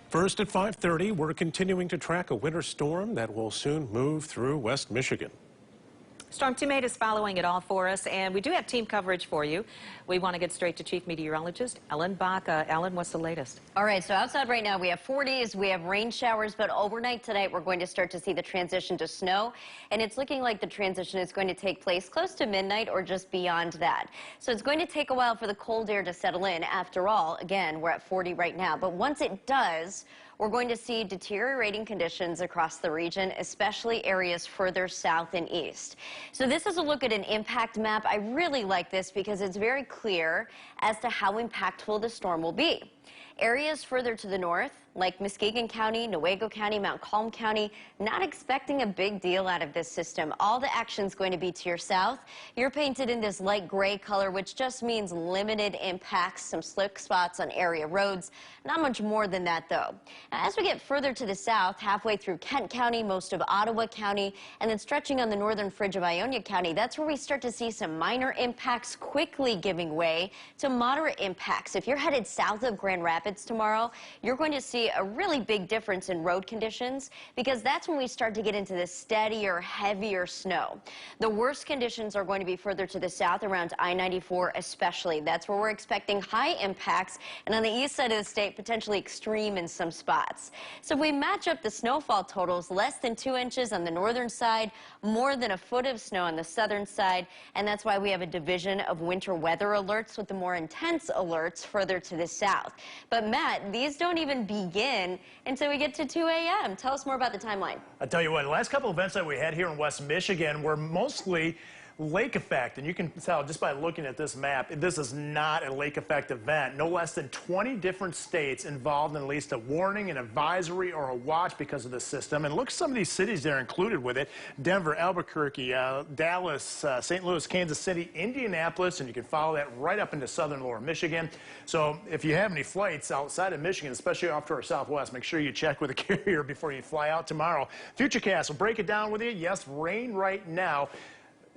First at 5:30, we're continuing to track a winter storm that will soon move through West Michigan. Storm Commute is following it all for us, and we do have team coverage for you. We want to get straight to Chief Meteorologist Ellen Bach. Ellen, what's the latest? All right, so outside right now we have 40s, we have rain showers, but overnight tonight we're going to start to see the transition to snow, and it's looking like the transition is going to take place close to midnight or just beyond that. So it's going to take a while for the cold air to settle in. After all, again, we're at 40 right now, but once it does, we're going to see deteriorating conditions across the region, especially areas further south and east. So this is a look at an impact map. I really like this because it's very clear as to how impactful the storm will be. Areas further to the north, like Muskegon County, Newaygo County, Mount Calm County, not expecting a big deal out of this system. All the action's going to be to your south. You're painted in this light gray color, which just means limited impacts, some slick spots on area roads. Not much more than that, though. Now, as we get further to the south, halfway through Kent County, most of Ottawa County, and then stretching on the northern fringe of Ionia County, that's where we start to see some minor impacts quickly giving way to moderate impacts. If you're headed south of Grand Rapids tomorrow, you're going to see a really big difference in road conditions because that's when we start to get into the steadier, heavier snow. The worst conditions are going to be further to the south around I-94 especially. That's where we're expecting high impacts, and on the east side of the state, potentially extreme in some spots. So if we match up the snowfall totals, less than 2 inches on the northern side, more than a foot of snow on the southern side, and that's why we have a division of winter weather alerts with the more intense alerts further to the south. But Matt, these don't even begin until we get to 2 a.m. Tell us more about the timeline. I'll tell you what, the last couple events that we had here in West Michigan were mostly lake effect, and you can tell just by looking at this map, this is not a lake effect event. No less than 20 different states involved in at least a warning, an advisory, or a watch because of this system. And look at some of these cities that are included with it: Denver, Albuquerque, Dallas, St. Louis, Kansas City, Indianapolis, and you can follow that right up into southern lower Michigan. So if you have any flights outside of Michigan, especially off to our southwest, make sure you check with the carrier before you fly out tomorrow. Futurecast will break it down with you. Yes, rain right now.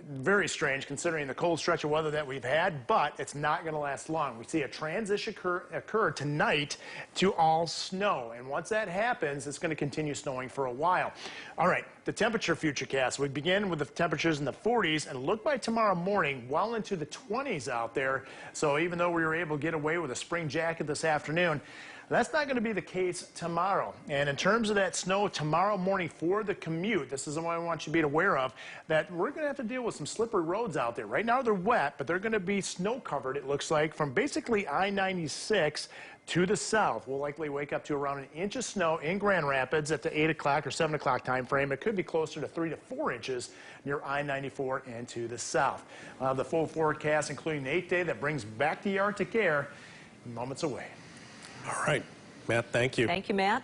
Very strange considering the cold stretch of weather that we've had, but it's not going to last long. We see a transition occur tonight to all snow, and once that happens, it's going to continue snowing for a while. All right, the temperature futurecast. We begin with the temperatures in the 40s and look by tomorrow morning well into the 20s out there. So even though we were able to get away with a spring jacket this afternoon, that's not going to be the case tomorrow. And in terms of that snow tomorrow morning for the commute, this is the one I want you to be aware of, that we're going to have to deal with some slippery roads out there. Right now they're wet, but they're going to be snow covered, it looks like, from basically I-96 to the south. We'll likely wake up to around an inch of snow in Grand Rapids at the 8 o'clock or 7 o'clock time frame. It could be closer to 3 to 4 inches near I-94 and to the south. We'll have the full forecast, including the 8th day that brings back the Arctic air, moments away. All right, Matt, thank you. Thank you, Matt.